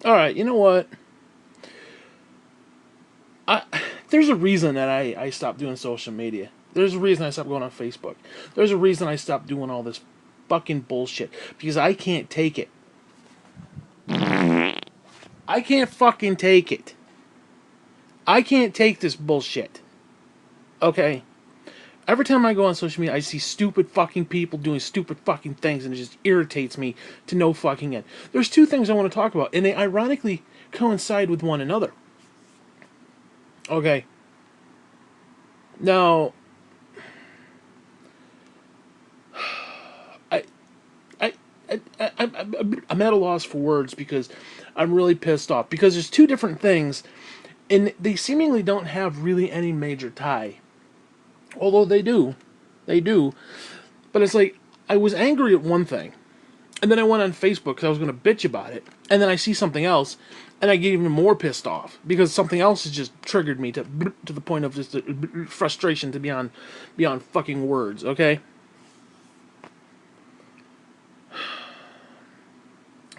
Alright, you know what? I, there's a reason that I stopped doing social media. There's a reason I stopped going on Facebook. There's a reason I stopped doing all this fucking bullshit. Because I can't take it. I can't fucking take it. I can't take this bullshit. Okay? Every time I go on social media, I see stupid fucking people doing stupid fucking things, and it just irritates me to no fucking end. There's two things I want to talk about, and they ironically coincide with one another. Okay? Now, I, I, I'm at a loss for words because I'm really pissed off. Because there's two different things, and they seemingly don't have really any major tie. Although they do. They do. But it's like, I was angry at one thing. And then I went on Facebook because I was going to bitch about it. And then I see something else, and I get even more pissed off because something else has just triggered me to the point of just frustration to beyond fucking words. Okay.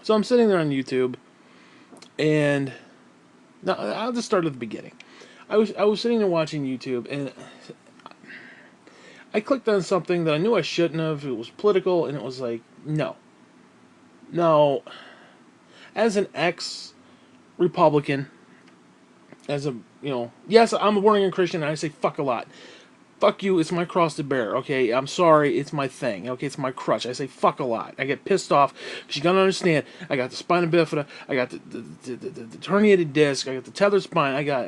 So I'm sitting there on YouTube, and now I'll just start at the beginning. I was sitting there watching YouTube, and I clicked on something that I knew I shouldn't have. It was political, and it was like, no, no. As an ex-Republican, as a yes, I'm a born-again Christian, and I say fuck a lot. Fuck you, it's my cross to bear. Okay, I'm sorry, it's my thing. Okay, it's my crutch. I say fuck a lot. I get pissed off because you gotta understand. I got the spina bifida. I got the herniated disc. I got the tethered spine. I got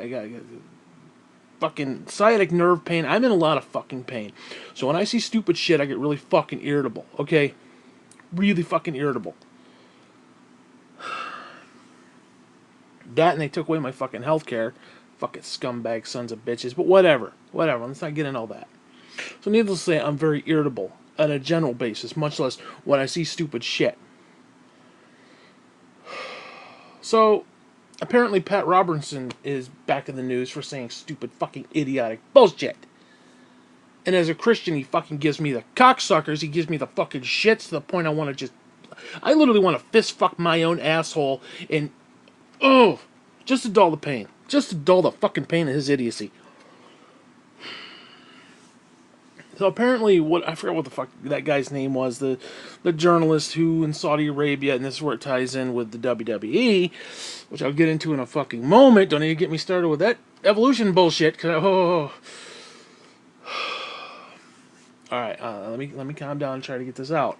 fucking sciatic nerve pain. I'm in a lot of fucking pain. So when I see stupid shit, I get really fucking irritable. Okay, really fucking irritable. That, and they took away my fucking health care. Fucking scumbag sons of bitches. But whatever. Whatever. Let's not get into all that. So needless to say, I'm very irritable on a general basis, much less when I see stupid shit. So, apparently Pat Robertson is back in the news for saying stupid fucking idiotic bullshit. And as a Christian, he fucking gives me the cocksuckers. He gives me the fucking shits to the point I want to just... I literally want to fist fuck my own asshole and... Oh! Just to dull the pain. Just to dull the fucking pain of his idiocy. So apparently, I forgot what the fuck that guy's name was, the journalist who in Saudi Arabia, and this is where it ties in with the WWE, which I'll get into in a fucking moment. Don't need to get me started with that evolution bullshit. Cause all right, let me calm down and try to get this out.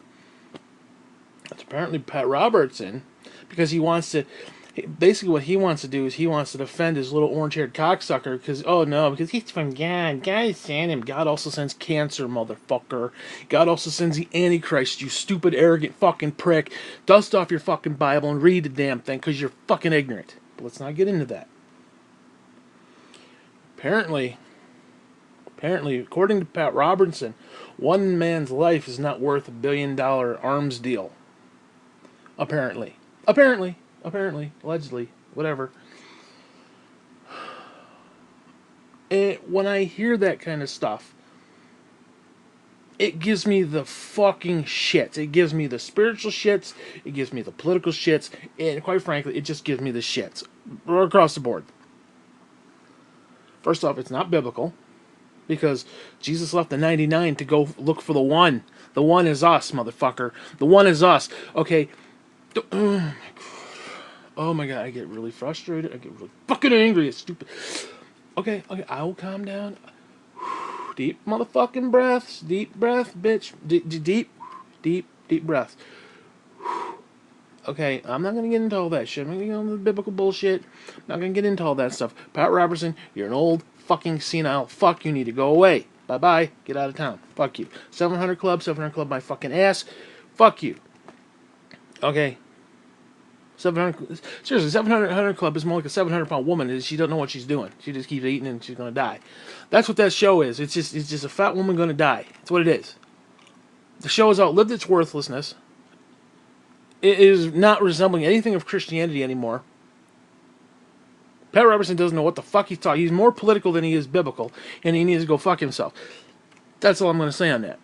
It's apparently Pat Robertson, because he wants to. Basically, what he wants to do is he wants to defend his little orange-haired cocksucker because, oh no, because he's from God. God sent him. God also sends cancer, motherfucker. God also sends the Antichrist, you stupid, arrogant fucking prick. Dust off your fucking Bible and read the damn thing because you're fucking ignorant. But let's not get into that. Apparently, according to Pat Robertson, one man's life is not worth $1 billion arms deal. Apparently, allegedly, whatever. And when I hear that kind of stuff, it gives me the fucking shits. It gives me the spiritual shits, it gives me the political shits, and quite frankly, it just gives me the shits. Right across the board. First off, it's not biblical, because Jesus left the 99 to go look for the one. The one is us, motherfucker. The one is us. Okay. Oh my god, I get really frustrated. I get really fucking angry. It's stupid. Okay, I will calm down. Deep motherfucking breaths. Deep breath, bitch. Deep breath. Okay, I'm not gonna get into all that shit. I'm not gonna get into the biblical bullshit. I'm not gonna get into all that stuff. Pat Robertson, you're an old fucking senile fuck. You need to go away. Bye-bye. Get out of town. Fuck you. 700 Club my fucking ass. Fuck you. Okay. 700, seriously, 700 Club is more like a 700-pound woman. She don't know what she's doing. She just keeps eating and she's gonna die. That's what that show is. It's just a fat woman gonna die. That's what it is. The show has outlived its worthlessness. It is not resembling anything of Christianity anymore. Pat Robertson doesn't know what the fuck he's talking. He's more political than he is biblical, and he needs to go fuck himself. That's all I'm gonna say on that.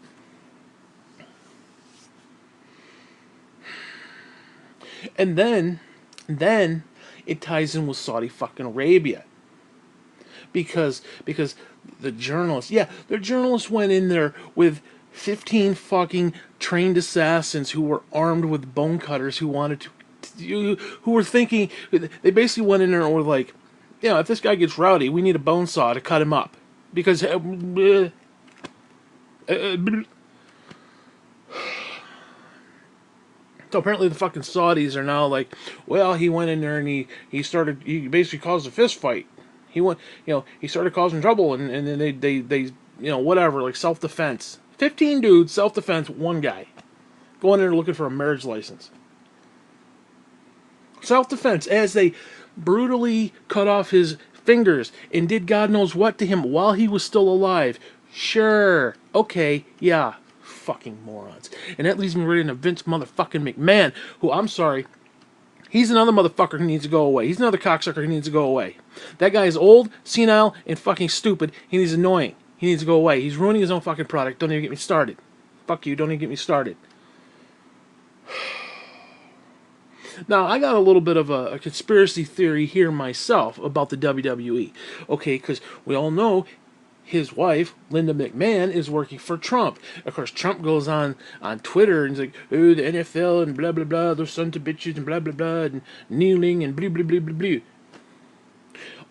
And then Then it ties in with Saudi fucking Arabia. Because the journalists, yeah, the journalists went in there with 15 fucking trained assassins who were armed with bone cutters who wanted who were thinking, they basically went in there and were like, yeah, if this guy gets rowdy, we need a bone saw to cut him up. Because so apparently the fucking Saudis are now like, well, he went in there and he basically caused a fist fight. He went, he started causing trouble, and then they whatever, like self-defense. 15 dudes, self-defense, one guy. Going in there looking for a marriage license. Self-defense, as they brutally cut off his fingers and did God knows what to him while he was still alive. Sure. Okay, yeah. Fucking morons. And that leaves me right into Vince motherfucking McMahon, who, I'm sorry, he's another motherfucker who needs to go away. He's another cocksucker who needs to go away. That guy is old, senile, and fucking stupid. He's annoying. He needs to go away. He's ruining his own fucking product. Don't even get me started. Fuck you, don't even get me started. Now, I got a little bit of a conspiracy theory here myself about the WWE. Okay, because we all know his wife, Linda McMahon, is working for Trump. Of course, Trump goes on Twitter and he's like, oh, the NFL and blah, blah, blah, those sons of bitches and blah, blah, blah, and kneeling and blah, blah, blah, blah, blah.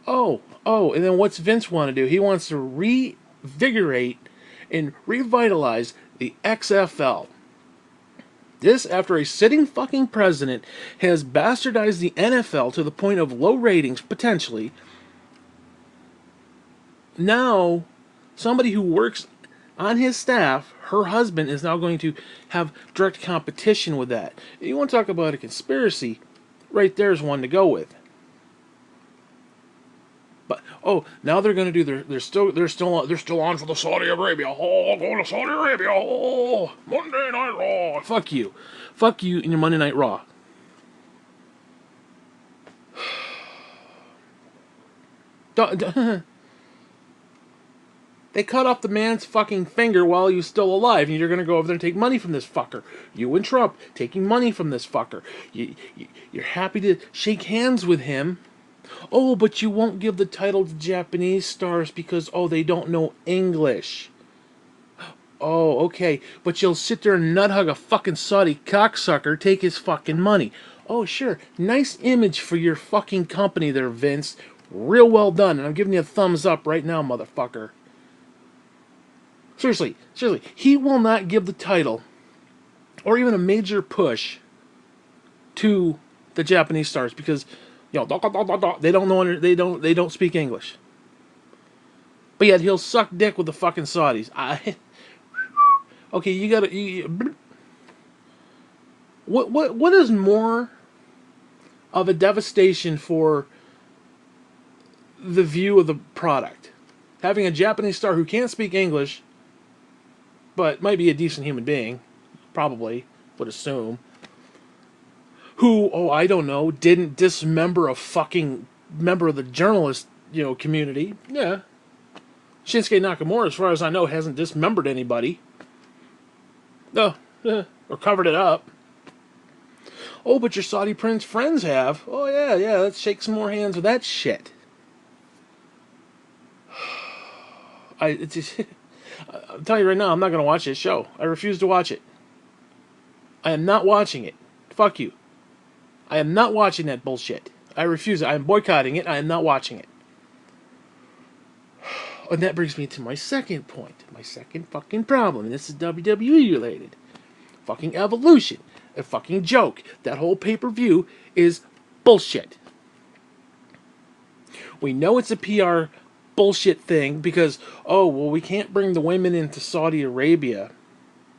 Oh, and then what's Vince want to do? He wants to revigorate and revitalize the XFL. This after a sitting fucking president has bastardized the NFL to the point of low ratings, potentially. Now, somebody who works on his staff, her husband, is now going to have direct competition with that. You want to talk about a conspiracy? Right there's one to go with. But now they're going to do they're still on for the Saudi Arabia. Oh, go to Saudi Arabia. Oh, Monday Night Raw. Fuck you and your Monday Night Raw. They cut off the man's fucking finger while he was still alive, and you're going to go over there and take money from this fucker. You and Trump taking money from this fucker. You're happy to shake hands with him. Oh, but you won't give the title to Japanese stars because, they don't know English. Oh, okay. But you'll sit there and nut hug a fucking Saudi cocksucker, take his fucking money. Oh, sure. Nice image for your fucking company there, Vince. Real well done. And I'm giving you a thumbs up right now, motherfucker. Seriously. He will not give the title or even a major push to the Japanese stars because they don't know, they don't speak English. But yet he'll suck dick with the fucking Saudis. Okay, you gotta. What is more of a devastation for the view of the product? Having a Japanese star who can't speak English, but might be a decent human being, probably would assume. Who, I don't know, didn't dismember a fucking member of the journalist, community. Yeah. Shinsuke Nakamura, as far as I know, hasn't dismembered anybody. No. Or covered it up. Oh, but your Saudi prince friends have. Oh, yeah, let's shake some more hands with that shit. I'm telling you right now, I'm not going to watch this show. I refuse to watch it. I am not watching it. Fuck you. I am not watching that bullshit. I refuse it. I am boycotting it. I am not watching it. And that brings me to my second point. My second fucking problem. And this is WWE related. Fucking Evolution. A fucking joke. That whole pay-per-view is bullshit. We know it's a PR bullshit thing because, we can't bring the women into Saudi Arabia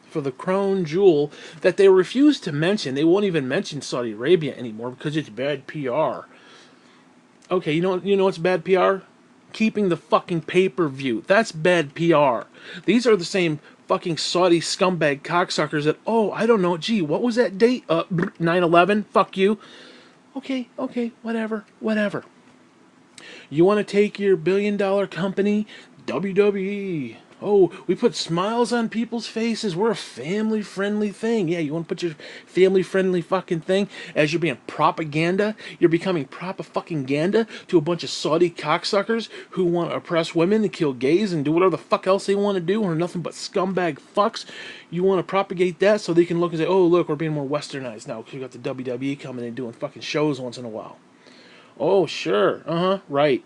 for the crown jewel that they refuse to mention. They won't even mention Saudi Arabia anymore because it's bad PR. Okay, you know what's bad PR? Keeping the fucking pay-per-view. That's bad PR. These are the same fucking Saudi scumbag cocksuckers that, I don't know, gee, what was that date? 9/11? Fuck you. Okay, whatever. You want to take your billion-dollar company, WWE, Oh, we put smiles on people's faces. We're a family-friendly thing. Yeah, you want to put your family-friendly fucking thing as you're being propaganda? You're becoming propaganda to a bunch of Saudi cocksuckers who want to oppress women and kill gays and do whatever the fuck else they want to do, or nothing but scumbag fucks. You want to propagate that so they can look and say, oh, look, we're being more westernized now because we got the WWE coming and doing fucking shows once in a while. Oh, sure. Uh-huh, right.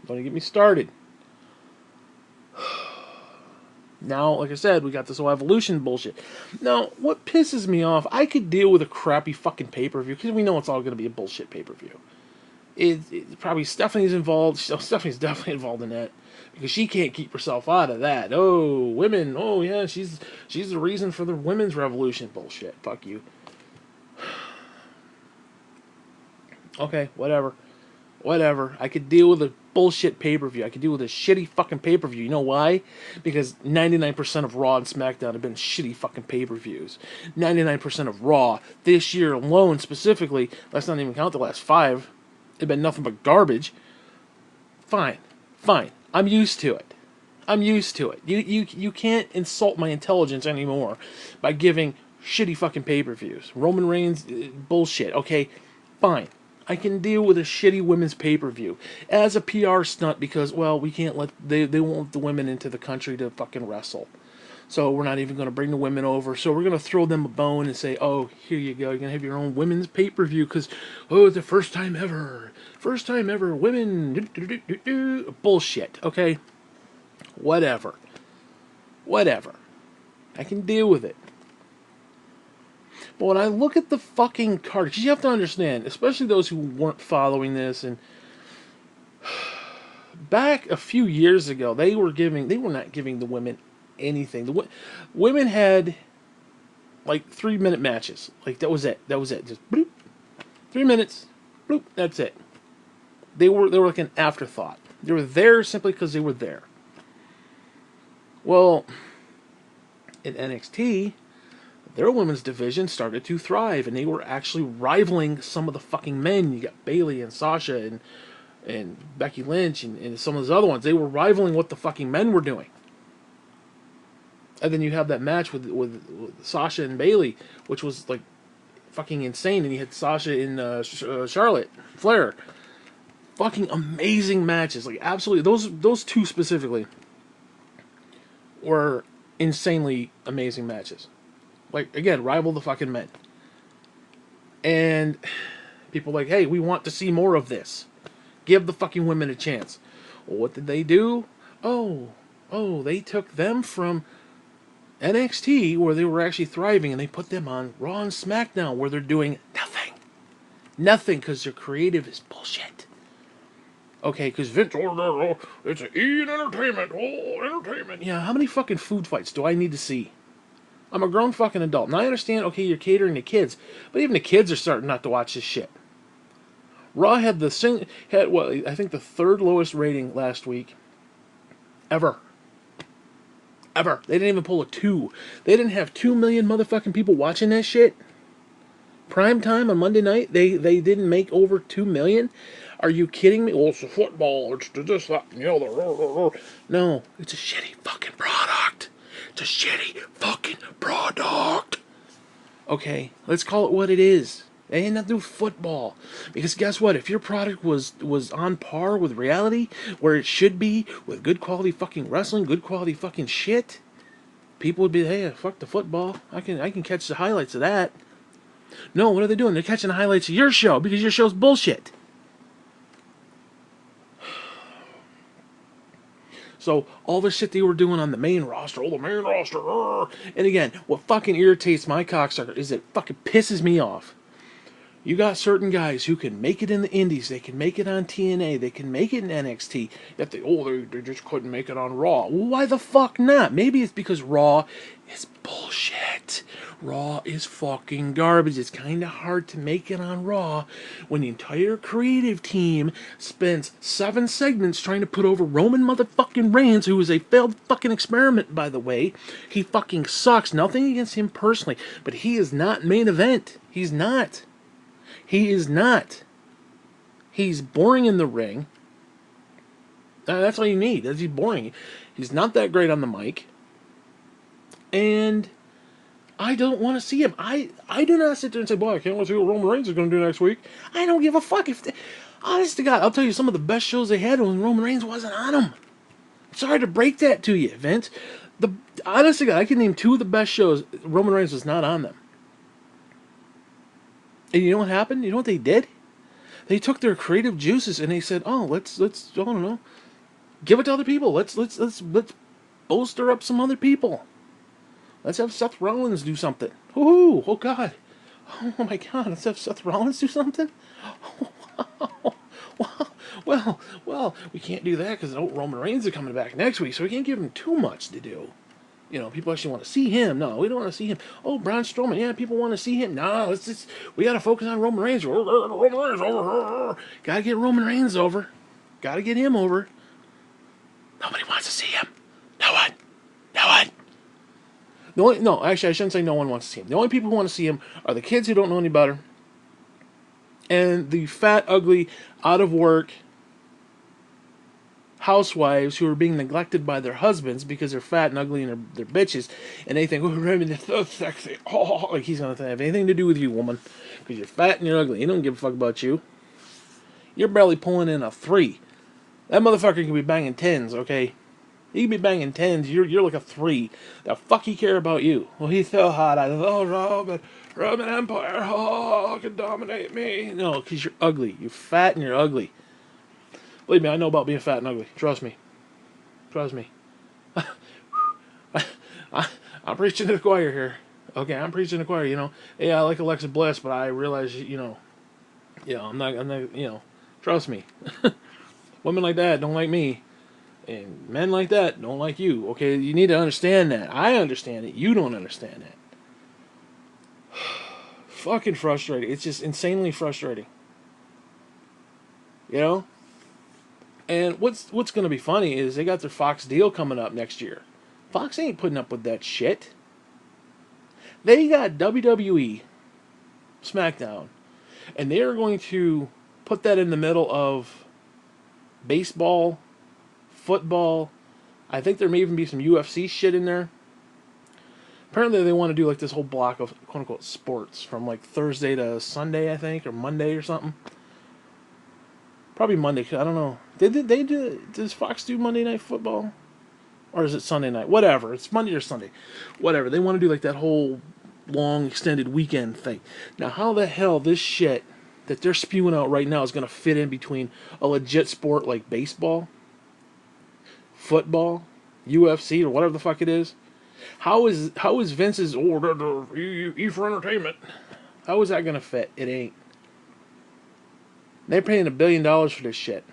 Don't get me started. Now, like I said, we got this whole evolution bullshit. Now, what pisses me off, I could deal with a crappy fucking pay-per-view, because we know it's all going to be a bullshit pay-per-view. Probably Stephanie's involved. Stephanie's definitely involved in that, because she can't keep herself out of that. Oh, women. Oh, yeah, she's the reason for the women's revolution. Bullshit. Fuck you. Okay, whatever. Whatever. I could deal with a bullshit pay-per-view. I could deal with a shitty fucking pay-per-view. You know why? Because 99% of Raw and SmackDown have been shitty fucking pay-per-views. 99% of Raw, this year alone specifically, let's not even count the last 5, have been nothing but garbage. Fine. Fine. I'm used to it. I'm used to it. You can't insult my intelligence anymore by giving shitty fucking pay-per-views. Roman Reigns, bullshit. Okay, fine. I can deal with a shitty women's pay-per-view as a PR stunt because, well, we can't let they won't let the women into the country to fucking wrestle. So we're not even going to bring the women over. So we're going to throw them a bone and say, oh, here you go. You're going to have your own women's pay-per-view because, oh, it's the first time ever. First time ever. Women. Bullshit. Okay? Whatever. Whatever. I can deal with it. But when I look at the fucking card, because you have to understand, especially those who weren't following this, and back a few years ago, they were not giving the women anything. The women had like 3-minute matches. Like that was it. That was it. Just bloop, 3 minutes, bloop. That's it. They were like an afterthought. They were there simply because they were there. Well, in NXT, their women's division started to thrive, and they were actually rivaling some of the fucking men. You got Bayley and Sasha and Becky Lynch and some of those other ones. They were rivaling what the fucking men were doing. And then you have that match with Sasha and Bayley, which was like fucking insane. And you had Sasha and Charlotte Flair. Fucking amazing matches, like absolutely. Those two specifically were insanely amazing matches. Like, again, rival the fucking men. And people are like, hey, we want to see more of this. Give the fucking women a chance. Well, what did they do? Oh, they took them from NXT, where they were actually thriving, and they put them on Raw and SmackDown, where they're doing nothing. Nothing, because their creative is bullshit. Okay, because Vince, it's entertainment, entertainment. Yeah, how many fucking food fights do I need to see? I'm a grown fucking adult. Now I understand, okay, you're catering to kids, but even the kids are starting not to watch this shit. Raw had I think the 3rd lowest rating last week. Ever. They didn't even pull a 2. They didn't have 2 million motherfucking people watching that shit. Prime time on Monday night, they didn't make over 2 million? Are you kidding me? Well, it's the football, it's this, that, and the other. No, it's a shitty fucking product. It's a shitty fucking product. Okay, let's call it what it is. It ain't nothing to do with football. Because guess what? If your product was on par with reality, where it should be, with good quality fucking wrestling, good quality fucking shit, people would be, hey, fuck the football. I can catch the highlights of that. No, what are they doing? They're catching the highlights of your show because your show's bullshit. So, all the shit they were doing on the main roster, and again, what fucking irritates my cocksucker is it fucking pisses me off. You got certain guys who can make it in the indies, they can make it on TNA, they can make it in NXT, yet they just couldn't make it on Raw. Well, why the fuck not? Maybe it's because Raw is bullshit. Raw is fucking garbage. It's kind of hard to make it on Raw when the entire creative team spends 7 segments trying to put over Roman motherfucking Reigns, who is a failed fucking experiment, by the way. He fucking sucks. Nothing against him personally, but he is not main event. He's not. He is not. He's boring in the ring. That's all you need. He's boring. He's not that great on the mic. And I don't want to see him. I do not sit there and say, boy, I can't wait to see what Roman Reigns is going to do next week. I don't give a fuck. Honest to God, I'll tell you some of the best shows they had when Roman Reigns wasn't on them. Sorry to break that to you, Vince. Honest to God, I can name 2 of the best shows Roman Reigns was not on them. And you know what happened? You know what they did? They took their creative juices and they said, "Oh, let's I don't know, give it to other people. Let's bolster up some other people. Let's have Seth Rollins do something. Ooh, oh God, oh my God, let's have Seth Rollins do something. Well, we can't do that because Roman Reigns is coming back next week, so we can't give him too much to do. You know, people actually want to see him. No, we don't want to see him. Oh, Braun Strowman, yeah, people want to see him. No, we got to focus on Roman Reigns. Roman Reigns over. Got to get Roman Reigns over. Got to get him over. Nobody wants to see him. No one. No, actually, I shouldn't say no one wants to see him. The only people who want to see him are the kids who don't know any better, and the fat, ugly, out of work housewives who are being neglected by their husbands because they're fat and ugly and they're bitches, and they think, oh, Raymond is so sexy. Oh, like he's gonna have anything to do with you, woman, because you're fat and you're ugly. He don't give a fuck about you. You're barely pulling in a 3. That motherfucker can be banging 10s, okay? He can be banging 10s. You're like a 3. The fuck he care about you? Well, he's so hot. Roman Empire. Oh, can dominate me. No, because you're ugly. You're fat and you're ugly. Believe me, I know about being fat and ugly. Trust me. I'm preaching to the choir here. Okay, I'm preaching to the choir, you know. Yeah, I like Alexa Bliss, but I realize, I'm not, trust me. Women like that don't like me. And men like that don't like you. Okay, you need to understand that. I understand it. You don't understand it. Fucking frustrating. It's just insanely frustrating. You know? And what's going to be funny is they got their Fox deal coming up next year. Fox ain't putting up with that shit. They got WWE, SmackDown, and they are going to put that in the middle of baseball, football. I think there may even be some UFC shit in there. Apparently they want to do like this whole block of quote-unquote sports from like Thursday to Sunday, I think, or Monday or something. Probably Monday, cause I don't know. Does Fox do Monday Night Football? Or is it Sunday night? Whatever. It's Monday or Sunday. Whatever. They want to do like that whole long extended weekend thing. Now, how the hell this shit that they're spewing out right now is going to fit in between a legit sport like baseball, football, UFC, or whatever the fuck it is? How is Vince's E for entertainment? How is that going to fit? It ain't. They're paying $1 billion for this shit.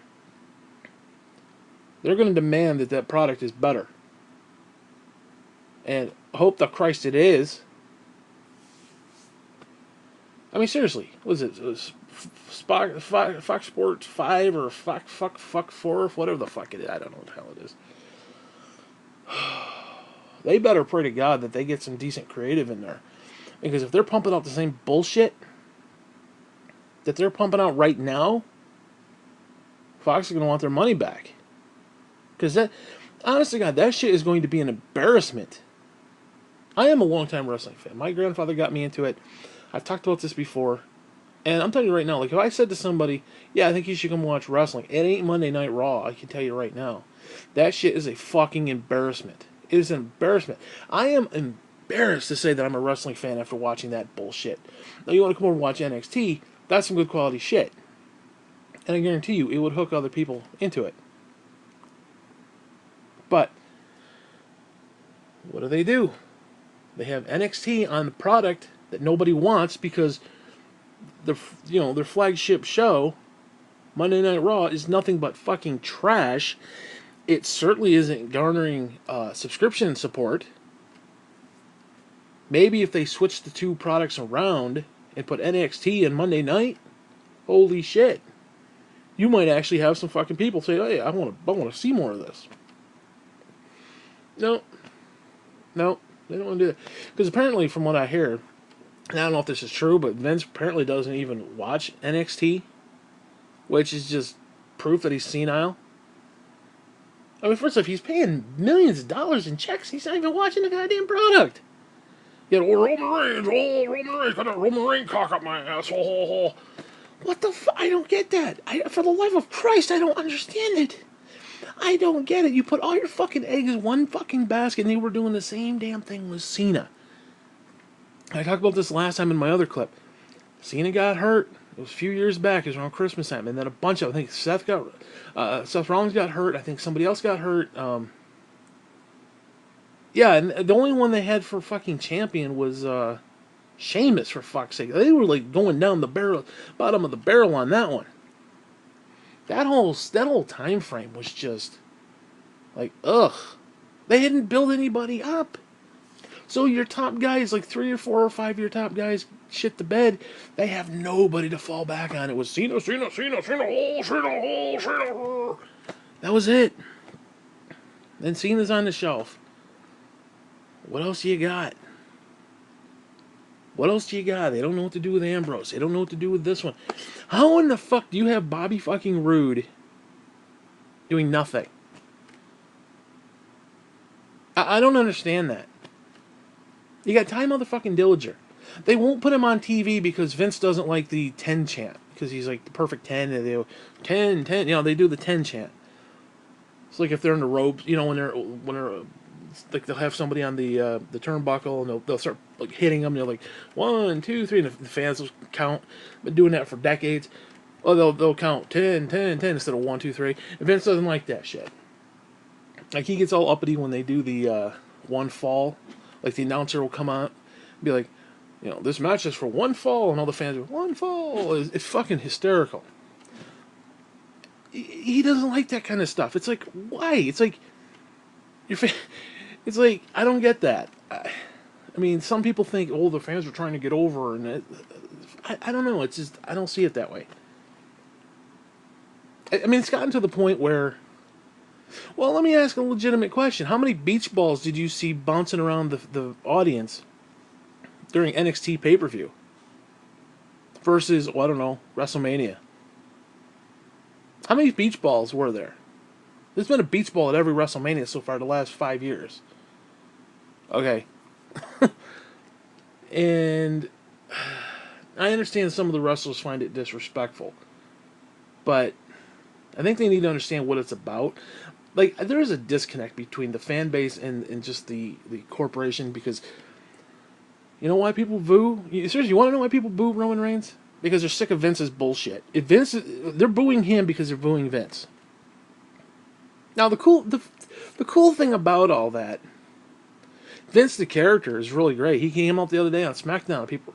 They're going to demand that product is better. And hope the Christ it is. I mean, seriously. What is it? Fox Sports 5 or Fox 4? Whatever the fuck it is. I don't know what the hell it is. They better pray to God that they get some decent creative in there. Because if they're pumping out the same bullshit that they're pumping out right now, Fox is going to want their money back. Because that, honest to God, that shit is going to be an embarrassment. I am a long-time wrestling fan. My grandfather got me into it. I've talked about this before. And I'm telling you right now, like if I said to somebody, yeah, I think you should come watch wrestling, it ain't Monday Night Raw, I can tell you right now. That shit is a fucking embarrassment. It is an embarrassment. I am embarrassed to say that I'm a wrestling fan after watching that bullshit. Now you want to come over and watch NXT, that's some good quality shit. And I guarantee you, it would hook other people into it. But what do? They have NXT on the product that nobody wants because their flagship show, Monday Night Raw, is nothing but fucking trash. It certainly isn't garnering subscription support. Maybe if they switch the two products around and put NXT and Monday Night, holy shit, you might actually have some fucking people say, "Hey, I want to see more of this." No, they don't want to do that. Because apparently, from what I hear, and I don't know if this is true, but Vince apparently doesn't even watch NXT, which is just proof that he's senile. I mean, first off, he's paying millions of dollars in checks. He's not even watching the goddamn product. You know, Roman Reigns, got a Roman Reigns cock up my ass. What the fuck? I don't get that. For the life of Christ, I don't understand it. I don't get it. You put all your fucking eggs in one fucking basket, and they were doing the same damn thing with Cena. I talked about this last time in my other clip. Cena got hurt. It was a few years back. It was around Christmas time, and then a bunch of, I think Seth Rollins got hurt. I think somebody else got hurt. Yeah, and the only one they had for fucking champion was Sheamus, for fuck's sake. They were like going down the bottom of the barrel on that one. That whole time frame was just like, ugh. They didn't build anybody up. So your top guys, like 3 or 4 or 5 your top guys, shit the bed. They have nobody to fall back on. It was Cena. That was it. Then Cena's on the shelf. What else do you got? What else do you got? They don't know what to do with Ambrose. They don't know what to do with this one. How in the fuck do you have Bobby fucking Roode doing nothing? I don't understand that. You got Ty motherfucking Dillinger. They won't put him on TV because Vince doesn't like the 10 chant. Because he's like the perfect 10. And they go, 10, 10. You know, they do the 10 chant. It's like if they're in the ropes, you know, when they're like they'll have somebody on the turnbuckle and they'll start like hitting them. They're like 1, 2, 3, and the fans will count. Been doing that for decades. Well, they'll count 10, 10, 10 instead of 1, 2, 3. And Vince doesn't like that shit. Like he gets all uppity when they do the one fall. Like the announcer will come out and be like, you know, this match is for one fall, and all the fans are, one fall. It's fucking hysterical. He doesn't like that kind of stuff. It's like, why? It's like, it's like, I don't get that. I mean, some people think, oh, the fans are trying to get over, and I don't know. It's just, I don't see it that way. I mean, it's gotten to the point where, well, let me ask a legitimate question. How many beach balls did you see bouncing around the audience during NXT pay-per-view versus, well, I don't know, WrestleMania? How many beach balls were there? There's been a beach ball at every WrestleMania so far the last 5 years. Okay. And I understand some of the wrestlers find it disrespectful, but I think they need to understand what it's about. Like, there is a disconnect between the fan base and just the corporation, because you know why people boo? Seriously, you want to know why people boo Roman Reigns? Because they're sick of Vince's bullshit. They're booing him because they're booing Vince. Now, the cool thing about all that, Vince the character is really great. He came out the other day on SmackDown. People,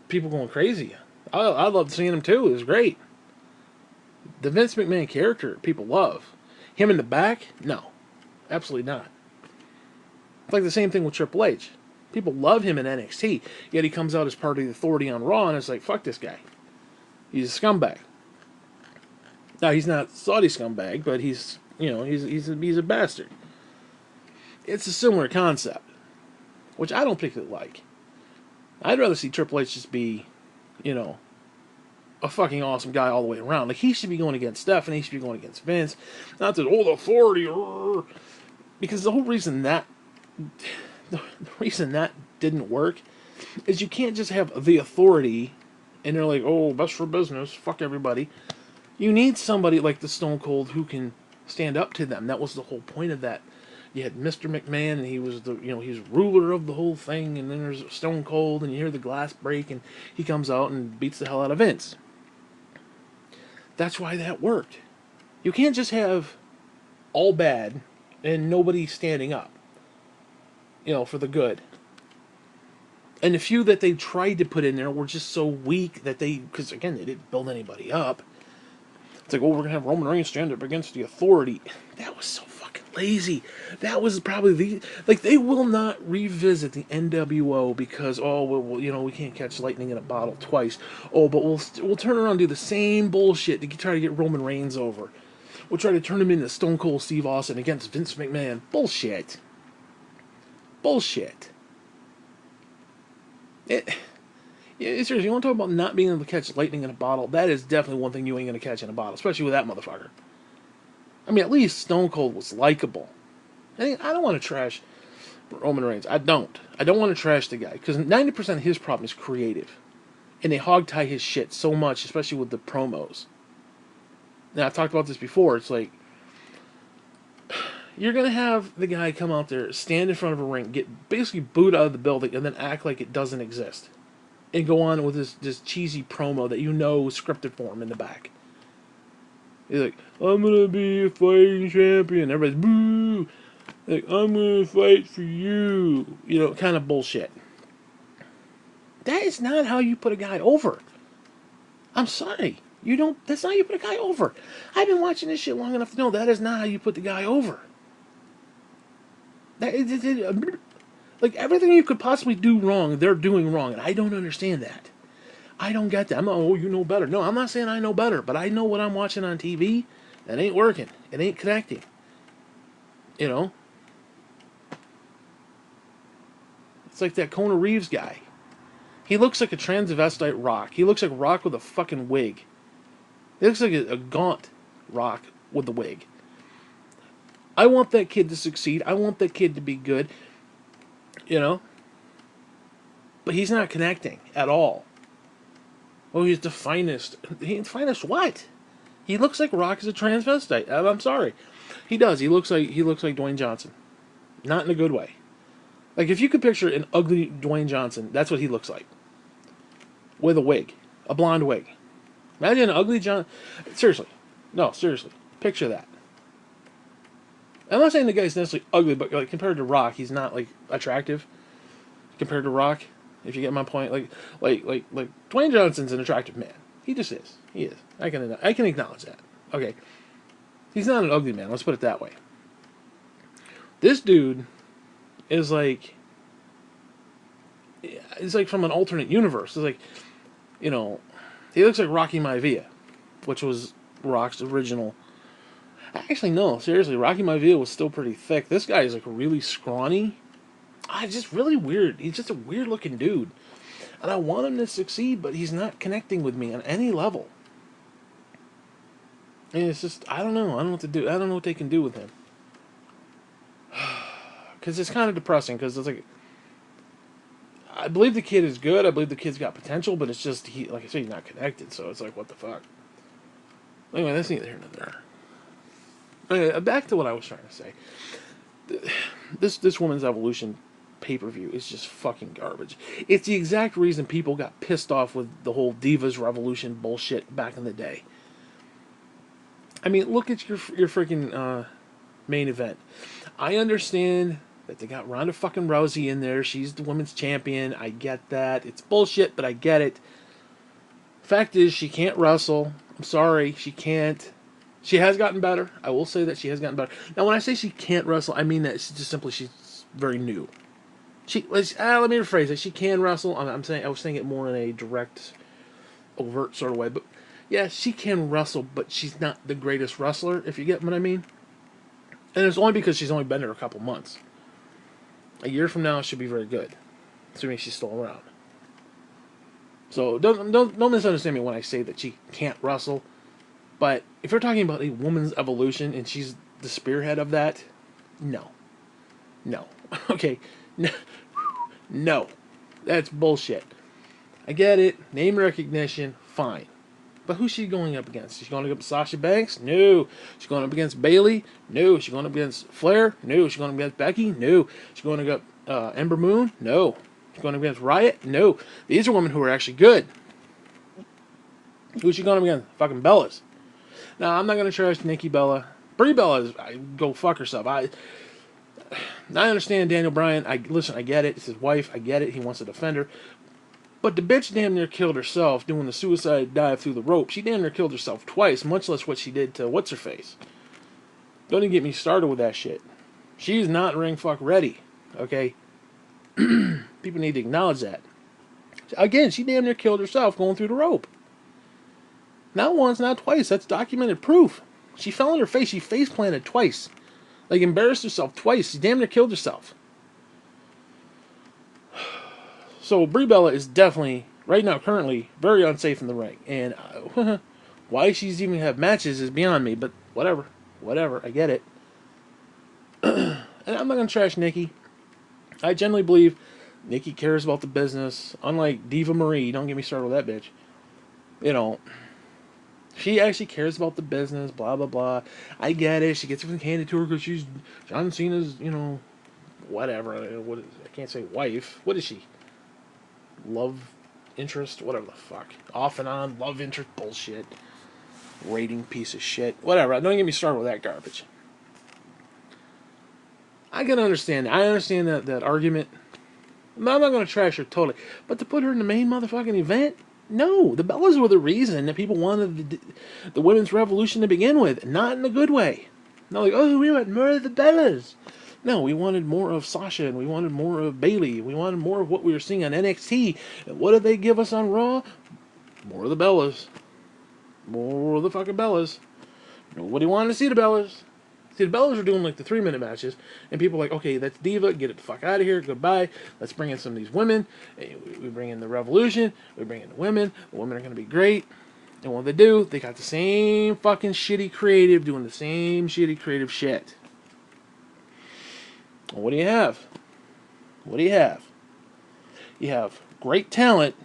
people going crazy. I loved seeing him too. It was great. The Vince McMahon character, people love. Him in the back? No. Absolutely not. It's like the same thing with Triple H. People love him in NXT, yet he comes out as part of the authority on Raw, and it's like, fuck this guy. He's a scumbag. Now, he's not Saudi scumbag, but he's a bastard. It's a similar concept, which I don't particularly like. I'd rather see Triple H just be, a fucking awesome guy all the way around. Like, he should be going against Stephanie, he should be going against Vince. Not that, the authority. Because the whole reason that didn't work is you can't just have the authority and they're like, oh, best for business, fuck everybody. You need somebody like the Stone Cold who can stand up to them. That was the whole point of that. You had Mr. McMahon, and he was he's ruler of the whole thing, and then there's Stone Cold, and you hear the glass break, and he comes out and beats the hell out of Vince. That's why that worked. You can't just have all bad and nobody standing up, for the good. And the few that they tried to put in there were just so weak that because again, they didn't build anybody up. It's like, oh, we're going to have Roman Reigns stand up against the authority. That was so fucking lazy. That was probably they will not revisit the NWO because, we can't catch lightning in a bottle twice. Oh, but we'll turn around and do the same bullshit to try to get Roman Reigns over. We'll try to turn him into Stone Cold Steve Austin against Vince McMahon. Bullshit. Seriously, you want to talk about not being able to catch lightning in a bottle? That is definitely one thing you ain't going to catch in a bottle, especially with that motherfucker. I mean, at least Stone Cold was likable. I don't want to trash Roman Reigns. I don't. I don't want to trash the guy because 90% of his problem is creative, and they hog tie his shit so much, especially with the promos. Now I've talked about this before. It's like you're gonna have the guy come out there, stand in front of a ring, get basically booed out of the building, and then act like it doesn't exist, and go on with this cheesy promo that you know was scripted for him in the back. He's like, I'm gonna be a fighting champion. Everybody's boo. Like, I'm gonna fight for you. You know, kind of bullshit. That is not how you put a guy over. I'm sorry. You don't. That's not how you put a guy over. I've been watching this shit long enough to know that is not how you put the guy over. Like everything you could possibly do wrong, they're doing wrong, and I don't understand that. I don't get that. I'm not, oh, you know better. No, I'm not saying I know better, but I know what I'm watching on TV. That ain't working. It ain't connecting. You know? It's like that Kona Reeves guy. He looks like a transvestite Rock. He looks like Rock with a fucking wig. He looks like a gaunt Rock with a wig. I want that kid to succeed. I want that kid to be good. You know? But he's not connecting at all. Oh, he's the finest. The finest what? He looks like Rock is a transvestite. I'm sorry. He does. He looks like Dwayne Johnson. Not in a good way. Like if you could picture an ugly Dwayne Johnson, that's what he looks like. With a wig. A blonde wig. Imagine an ugly John. Seriously. No, seriously. Picture that. I'm not saying the guy's necessarily ugly, but like compared to Rock, he's not like attractive. Compared to Rock, if you get my point, like Dwayne Johnson's an attractive man. He just is. He is. I can acknowledge that. Okay. He's not an ugly man. Let's put it that way. This dude is like, it's like from an alternate universe. It's like, you know, he looks like Rocky Maivia, which was Rock's original. Actually, no, seriously, Rocky Maivia was still pretty thick. This guy is like really scrawny. It's just really weird. He's just a weird looking dude. And I want him to succeed, but he's not connecting with me on any level. And it's just, I don't know. I don't know what to do. I don't know what they can do with him. Because it's kind of depressing, because it's like, I believe the kid is good. I believe the kid's got potential, but it's just, like I said, he's not connected. So it's like, what the fuck? Anyway, that's neither here nor there. Anyway, back to what I was trying to say. This woman's evolution pay-per-view is just fucking garbage. It's the exact reason people got pissed off with the whole Divas Revolution bullshit back in the day. I mean, look at your freaking main event. I understand that they got Ronda fucking Rousey in there. She's the women's champion. I get that. It's bullshit, but I get it. Fact is, she can't wrestle. I'm sorry, she can't. She has gotten better. I will say that she has gotten better. Now, when I say she can't wrestle, I mean that it's just simply she's very new. Let me rephrase it. She can wrestle. I was saying it more in a direct, overt sort of way. But yeah, she can wrestle, but she's not the greatest wrestler, if you get what I mean. And it's only because she's only been there a couple months. A year from now, she'll be very good, assuming she's still around. So don't misunderstand me when I say that she can't wrestle. But if you're talking about a woman's evolution and she's the spearhead of that, no. Okay, no. That's bullshit. I get it. Name recognition, fine. But who's she going up against? She's going up against Sasha Banks? No. She's going up against Bayley? No. She's going up against Flair? No. She's going up against Becky? No. She's going up against Ember Moon? No. She's going up against Riot? No. These are women who are actually good. Who's she going up against? Fucking Bellas. Now, I'm not going to trash Nikki Bella. Brie Bella, go fuck herself. I understand Daniel Bryan. I get it. It's his wife. I get it. He wants to defend her. But the bitch damn near killed herself doing the suicide dive through the rope. She damn near killed herself twice, much less what she did to what's-her-face. Don't even get me started with that shit. She's not ring fuck ready. Okay? People need to acknowledge that. Again, she damn near killed herself going through the rope. Not once, not twice. That's documented proof. She fell on her face. She face planted twice. Like, embarrassed herself twice. She damn near killed herself. So, Brie Bella is definitely, right now, currently, very unsafe in the ring. And why she's even have matches is beyond me, but whatever. whatever, I get it. And I'm not gonna trash Nikki. I generally believe Nikki cares about the business. Unlike Diva Marie, don't get me started with that bitch. You know, she actually cares about the business, blah, blah, blah. I get it. She gets everything handed to her because she's John Cena's, whatever. What is, I can't say wife. What is she? Love interest? Whatever the fuck. Off and on, love interest bullshit. Rating piece of shit. Whatever. Don't get me started with that garbage. I can understand. I understand that argument. I'm not going to trash her totally. But to put her in the main motherfucking event? No, the Bellas were the reason that people wanted the women's revolution to begin with, not in a good way. Not like, oh, we want more of the Bellas. No, we wanted more of Sasha, and we wanted more of Bayley. We wanted more of what we were seeing on NXT. And what did they give us on Raw? More of the Bellas. More of the fucking Bellas. Nobody wanted to see the Bellas. See, the Bellas are doing like the 3-minute matches, and people are like, okay, that's Diva, get it the fuck out of here, goodbye, let's bring in some of these women, we bring in the Revolution, we bring in the women are going to be great, and what they do, they got the same fucking shitty creative doing the same shitty creative shit. Well, what do you have? What do you have? You have great talent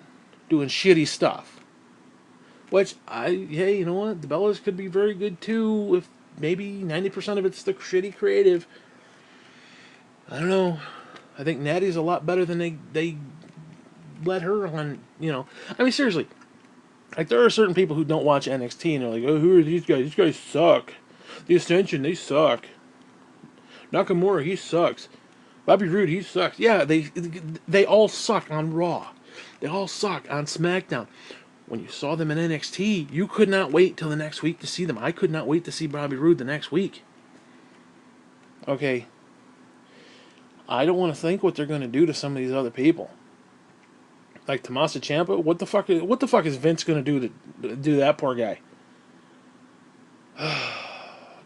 doing shitty stuff. Which, hey, you know what, the Bellas could be very good too if maybe 90% of it's the shitty creative. I don't know. I think Natty's a lot better than they let her on, I mean, seriously. Like, there are certain people who don't watch NXT and they're like, oh, who are these guys? These guys suck. The Ascension, they suck. Nakamura, he sucks. Bobby Roode, he sucks. Yeah, they all suck on Raw. They all suck on SmackDown. When you saw them in NXT, you could not wait till the next week to see them. I could not wait to see Bobby Roode the next week. Okay. I don't want to think what they're going to do to some of these other people. Like Tommaso Ciampa, what the fuck is Vince going to do to do that poor guy?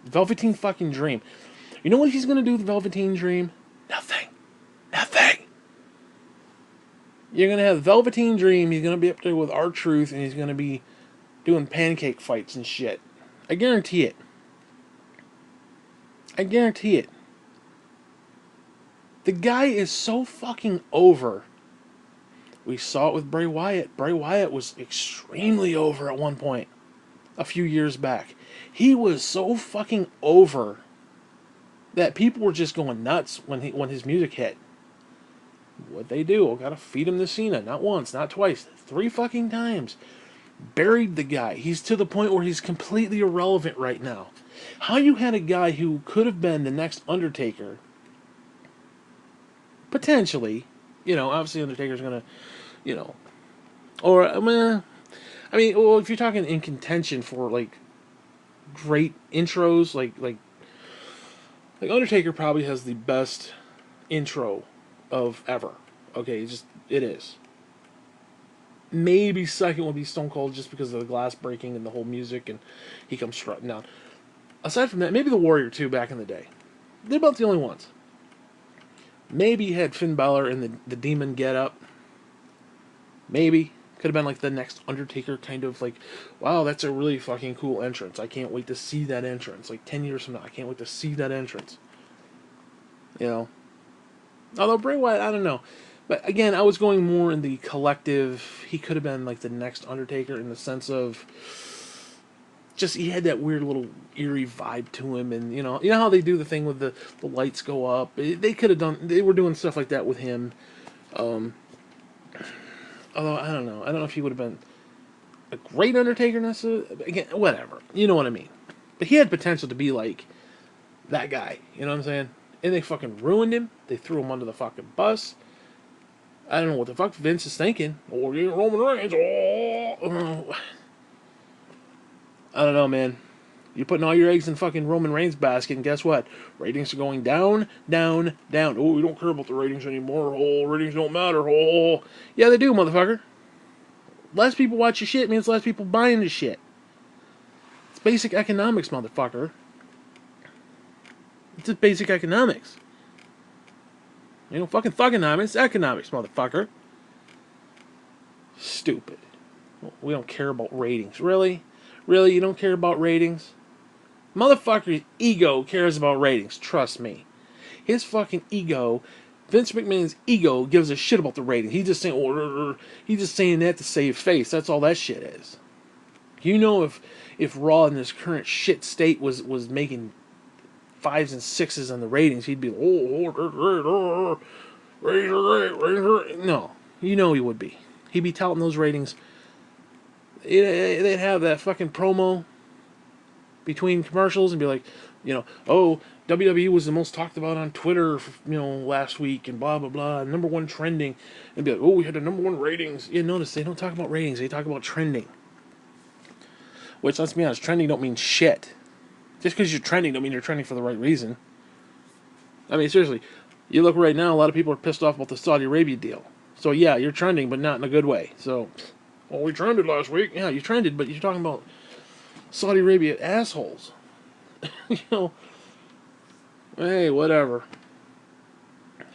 Velveteen fucking Dream. You know what he's going to do with Velveteen Dream? Nothing. Nothing. You're going to have Velveteen Dream. He's going to be up there with R-Truth, and he's going to be doing pancake fights and shit. I guarantee it. I guarantee it. The guy is so fucking over. We saw it with Bray Wyatt. Bray Wyatt was extremely over at one point. A few years back. He was so fucking over that people were just going nuts when his music hit. What'd they do? Oh, gotta feed him to Cena. Not once, not twice. 3 fucking times. Buried the guy. He's to the point where he's completely irrelevant right now. How you had a guy who could have been the next Undertaker, potentially, obviously Undertaker's gonna, or, well, if you're talking in contention for, like, great intros, like Undertaker probably has the best intro of ever. Okay, it is. Maybe second would be Stone Cold just because of the glass breaking and the whole music and he comes strutting down. Aside from that, maybe the Warrior too back in the day. They're about the only ones. Maybe you had Finn Balor in the demon get-up. Maybe. Could have been like the next Undertaker kind of like, wow, that's a really fucking cool entrance. I can't wait to see that entrance. Like 10 years from now, I can't wait to see that entrance. Although Bray Wyatt, I don't know. But again, I was going more in the collective. He could have been like the next Undertaker in the sense of just he had that weird little eerie vibe to him, and you know how they do the thing with the lights go up. They were doing stuff like that with him. Although I don't know if he would have been a great Undertaker necessarily. Again, whatever, you know what I mean. But he had potential to be like that guy. You know what I'm saying? And they fucking ruined him. They threw him under the fucking bus. I don't know what the fuck Vince is thinking. Oh, you're Roman Reigns. Oh. I don't know, man. You're putting all your eggs in fucking Roman Reigns' basket, and guess what? Ratings are going down, down, down. Oh, we don't care about the ratings anymore. Oh, ratings don't matter. Oh. Yeah, they do, motherfucker. Less people watch your shit means less people buying the shit. It's basic economics, motherfucker. It's just basic economics. You know, fucking thugonomics, economics, motherfucker. Stupid. We don't care about ratings. Really? Really? You don't care about ratings? Motherfucker's ego cares about ratings. Trust me. His fucking ego, Vince McMahon's ego, gives a shit about the ratings. He's just saying, he's just saying that to save face. That's all that shit is. You know, if Raw in this current shit state was making 5s and 6s on the ratings, he'd be no. You know he would be. He'd be touting those ratings. They'd have that fucking promo between commercials and be like, oh, WWE was the most talked about on Twitter, last week, and blah, blah, blah, number one trending. And be like, oh, we had the number one ratings. You notice they don't talk about ratings, they talk about trending. Which, let's be honest, trending don't mean shit. Just because you're trending don't mean you're trending for the right reason. I mean, seriously, you look right now, a lot of people are pissed off about the Saudi Arabia deal. So yeah, you're trending, but not in a good way. So, well, we trended last week. Yeah, you trended, but you're talking about Saudi Arabia assholes. Hey, whatever.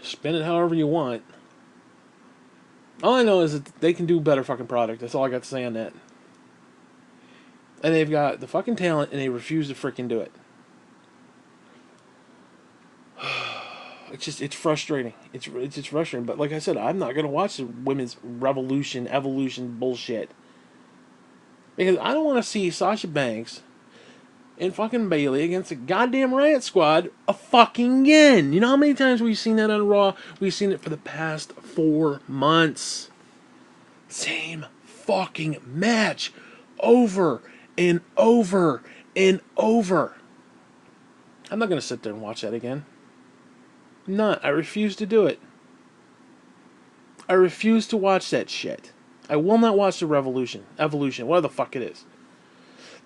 Spin it however you want. All I know is that they can do better fucking product. That's all I got to say on that. And they've got the fucking talent, and they refuse to freaking do it. It's frustrating. It's just frustrating. But like I said, I'm not going to watch the women's evolution bullshit. Because I don't want to see Sasha Banks and fucking Bayley against the goddamn Riot Squad fucking again. You know how many times we've seen that on Raw? We've seen it for the past 4 months. Same fucking match. Over and over and over. I'm not going to sit there and watch that again. I'm not. I refuse to do it. I refuse to watch that shit. I will not watch the evolution, whatever the fuck it is.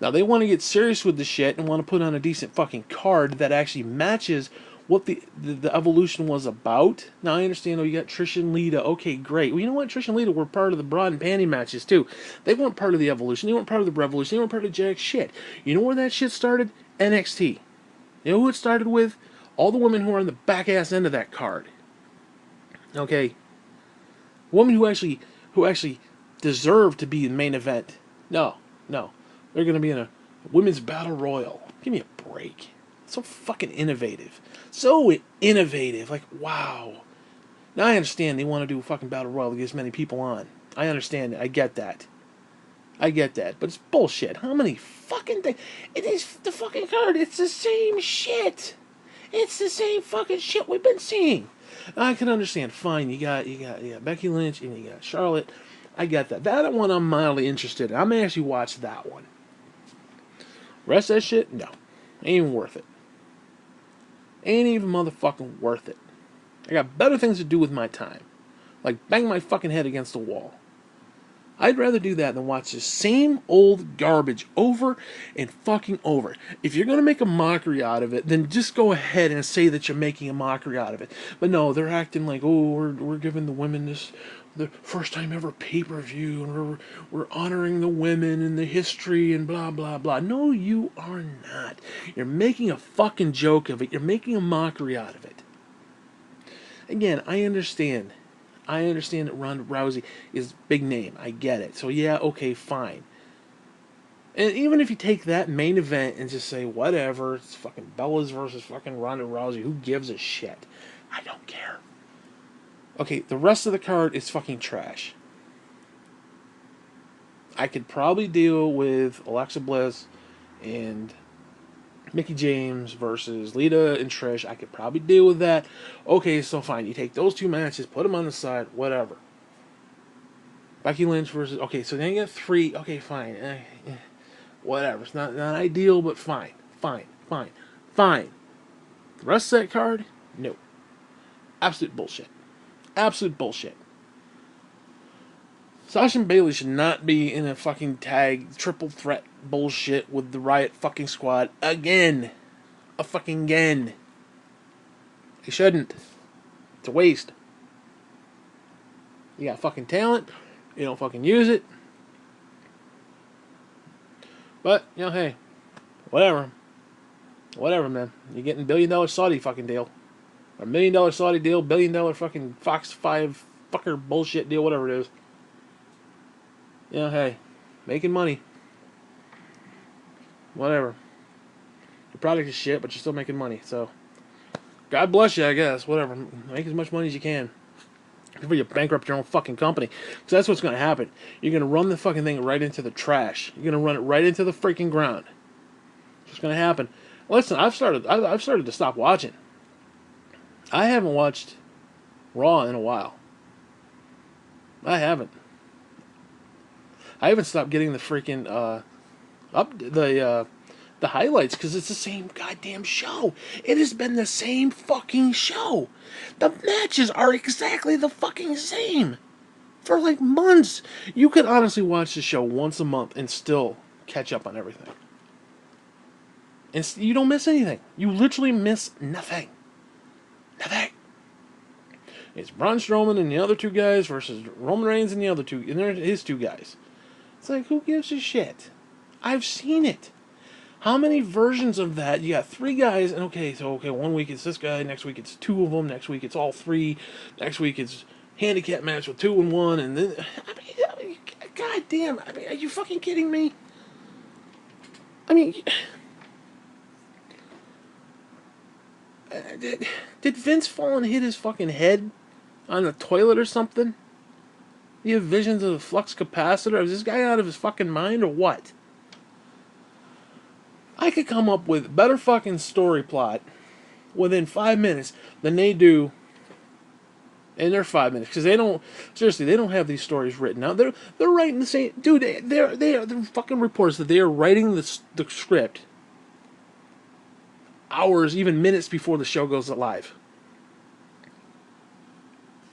Now, they want to get serious with the shit and want to put on a decent fucking card that actually matches what the evolution was about. Now, I understand, you got Trish and Lita. Okay, great. Well, you know what? Trish and Lita were part of the bra and panty matches, too. They weren't part of the evolution. They weren't part of the revolution. They weren't part of jack shit. You know where that shit started? NXT. You know who it started with? All the women who are on the back ass end of that card. Okay? Women who actually deserve to be in the main event. No. They're going to be in a women's battle royal. Give me a break. So fucking innovative. So innovative. Like, wow. Now I understand they want to do a fucking battle royal to get as many people on. I understand it. I get that. But it's bullshit. How many fucking things? It is the fucking card. It's the same shit. It's the same fucking shit we've been seeing. I can understand. Fine, you got Becky Lynch and you got Charlotte. I get that. That one I'm mildly interested in. I may actually watch that one. Rest of that shit, no. Ain't even worth it. Ain't even motherfucking worth it. I got better things to do with my time. Like bang my fucking head against the wall. I'd rather do that than watch the same old garbage over and fucking over. If you're going to make a mockery out of it, then just go ahead and say that you're making a mockery out of it. But no, they're acting like, oh, we're giving the women the first time ever pay-per-view, and we're honoring the women and the history and blah, blah, blah. No, you are not. You're making a fucking joke of it. You're making a mockery out of it. Again, I understand that Ronda Rousey is big name. I get it. So yeah, okay, fine. And even if you take that main event and just say, whatever, it's fucking Bellas versus fucking Ronda Rousey, who gives a shit? I don't care. Okay, the rest of the card is fucking trash. I could probably deal with Alexa Bliss and Mickie James versus Lita and Trish. I could probably deal with that. Okay, so fine. You take those two matches, put them on the side, whatever. Becky Lynch versus... Okay, so then you get 3. Okay, fine. Whatever. It's not ideal, but fine. Fine. The rest of that card? No. Absolute bullshit. Sasha and Bayley should not be in a fucking tag triple threat bullshit with the Riot fucking Squad again. Again. They shouldn't. It's a waste. You got fucking talent. You don't fucking use it. But, hey. Whatever, man. You're getting $1 billion Saudi fucking deal. Or $1 million Saudi deal, $1 billion fucking Fox 5 fucker bullshit deal, whatever it is. Hey, making money. Whatever. Your product is shit, but you're still making money. So, God bless you, I guess. Whatever. Make as much money as you can before you bankrupt your own fucking company. Because that's what's going to happen. You're going to run the fucking thing right into the trash. You're going to run it right into the freaking ground. That's what's going to happen. Listen, I've started to stop watching. I haven't watched Raw in a while. I haven't. I haven't stopped getting the freaking the highlights because it's the same goddamn show. It has been the same fucking show. The matches are exactly the fucking same for like months. You could honestly watch the show once a month and still catch up on everything. And you don't miss anything. You literally miss nothing. Nothing. It's Braun Strowman and the other two guys versus Roman Reigns and the other two, and they're his two guys. It's like, who gives a shit? I've seen it. How many versions of that? You got three guys, and okay, 1 week it's this guy, next week it's two of them, next week it's all three, next week it's handicap match with 2 and 1, and then, I mean, god damn, I mean, are you fucking kidding me? I mean, did Vince fall and hit his fucking head on the toilet or something? You have visions of the flux capacitor? Is this guy out of his fucking mind or what? I could come up with better fucking story plot within 5 minutes than they do in their 5 minutes, because they don't have these stories written out. They're writing the same, dude. They're fucking reports that they are writing the script hours, even minutes before the show goes live,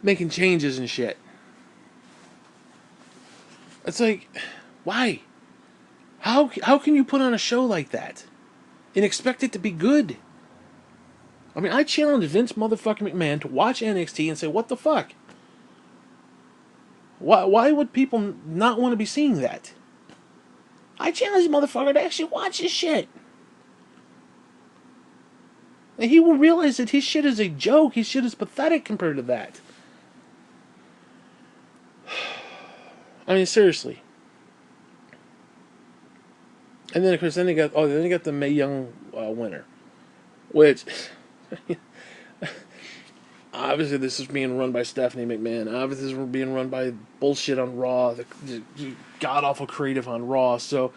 making changes and shit. It's like, why? How can you put on a show like that and expect it to be good? I mean, I challenge Vince motherfucking McMahon to watch NXT and say, what the fuck? Why would people not want to be seeing that? I challenge the motherfucker to actually watch his shit. And he will realize that his shit is a joke. His shit is pathetic compared to that. I mean, seriously. And then, of course, they got the Mae Young winner, which obviously this is being run by Stephanie McMahon. Obviously, this is being run by bullshit on Raw, the god awful creative on Raw. So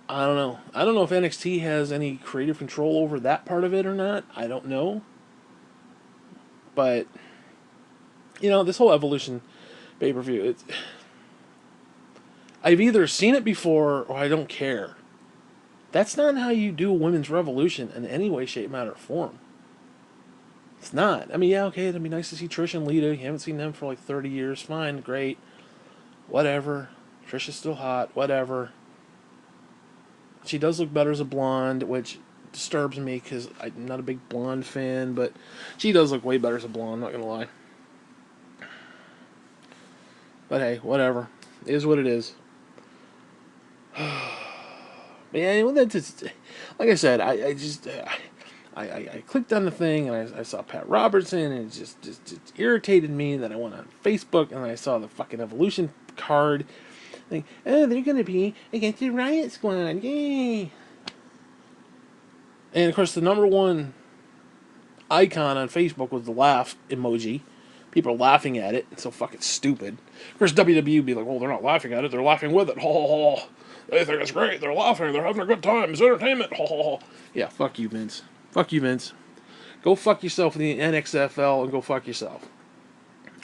I don't know. I don't know if NXT has any creative control over that part of it or not. I don't know. But this whole Evolution pay-per-view, I've either seen it before or I don't care. That's not how you do a women's revolution in any way, shape, matter, or form. It's not. I mean, yeah, okay, it'd be nice to see Trish and Lita. You haven't seen them for like 30 years. Fine, great. Whatever. Trish is still hot. Whatever. She does look better as a blonde, which disturbs me because I'm not a big blonde fan, but she does look way better as a blonde, not going to lie. But hey, whatever. It is what it is. Yeah, that's just, like I said, I clicked on the thing and I saw Pat Robertson and it just irritated me. Then I went on Facebook and I saw the fucking Evolution card. Like, oh, they're gonna be against the Riot Squad, yay! And of course, the number one icon on Facebook was the laugh emoji. People are laughing at it. It's so fucking stupid. Of course, WWE would be like, well, they're not laughing at it. They're laughing with it. Ho, ho, ho. They think it's great. They're laughing. They're having a good time. It's entertainment. Ho, ho, ho. Yeah, fuck you, Vince. Fuck you, Vince. Go fuck yourself in the NXFL and go fuck yourself.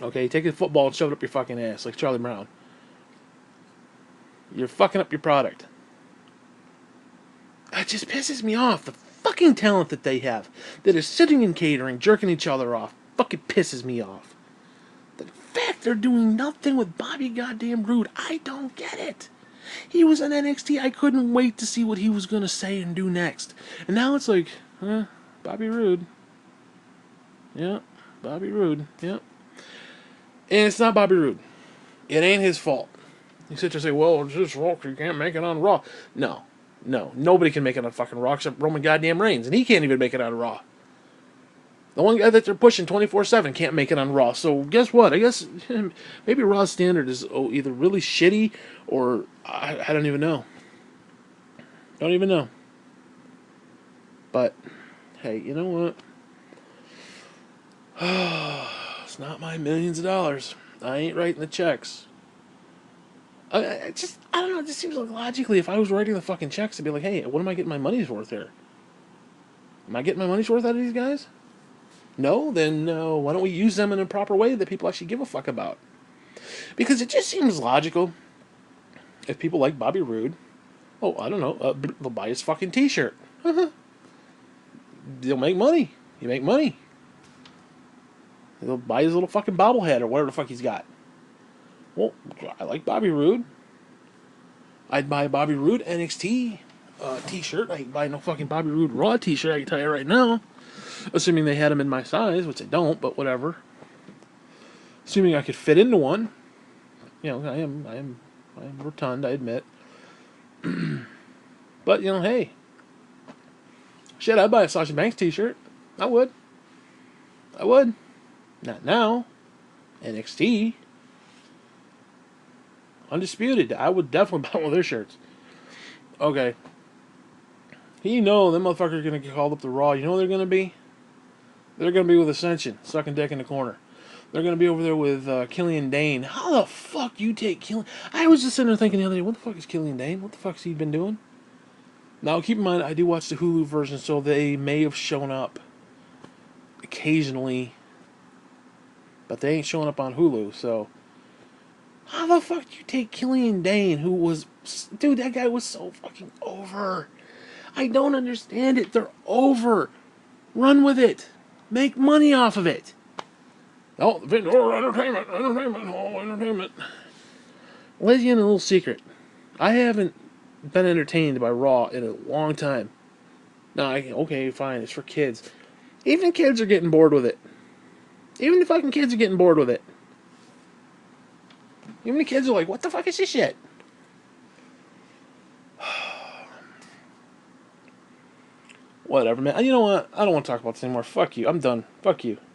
Okay, take the football and shove it up your fucking ass like Charlie Brown. You're fucking up your product. It just pisses me off. The fucking talent that they have that is sitting in catering, jerking each other off, fucking pisses me off. The fact they're doing nothing with Bobby goddamn Roode, I don't get it. He was in NXT. I couldn't wait to see what he was going to say and do next. And now it's like, Bobby Roode. Yeah, Bobby Roode. Yeah. And it's not Bobby Roode. It ain't his fault. You sit there and say, well, it's just Raw. You can't make it on Raw. No. Nobody can make it on fucking Raw except Roman goddamn Reigns. And he can't even make it on Raw. The one guy that they're pushing 24/7 can't make it on Raw. So guess what? I guess maybe Raw's standard is either really shitty or I don't even know. Don't even know. But, hey, you know what? It's not my millions of dollars. I ain't writing the checks. I don't know, it just seems like logically, if I was writing the fucking checks, I'd be like, hey, what am I getting my money's worth here? Am I getting my money's worth out of these guys? No? Then why don't we use them in a proper way that people actually give a fuck about? Because it just seems logical. If people like Bobby Roode, oh, I don't know, they'll buy his fucking t-shirt. They'll make money. You make money. They'll buy his little fucking bobblehead or whatever the fuck he's got. Well, I like Bobby Roode. I'd buy a Bobby Roode NXT t-shirt. I ain't buy no fucking Bobby Roode Raw t-shirt, I can tell you right now. Assuming they had them in my size, which they don't, but whatever. Assuming I could fit into one. You know, I am rotund, I admit. But, you know, hey. Shit, I'd buy a Sasha Banks t-shirt. I would. Not now. NXT. Undisputed. I would definitely buy one of their shirts. Okay. You know them motherfuckers are going to get called up to Raw. You know what they're going to be? They're going to be with Ascension, sucking dick in the corner. They're going to be over there with Killian Dane. How the fuck you take Killian... I was just sitting there thinking the other day, what the fuck is Killian Dane? What the fuck's he been doing? Now, keep in mind, I do watch the Hulu version, so they may have shown up occasionally, but they ain't showing up on Hulu, so... How the fuck do you take Killian Dane, who was... Dude, that guy was so fucking over. I don't understand it. They're over. Run with it. Make money off of it. Oh, entertainment. Let you in a little secret. I haven't been entertained by Raw in a long time. Now, okay, fine, it's for kids. Even kids are getting bored with it. Even the fucking kids are getting bored with it. Even the kids are like, what the fuck is this shit? Whatever, man. You know what? I don't want to talk about this anymore. Fuck you. I'm done. Fuck you.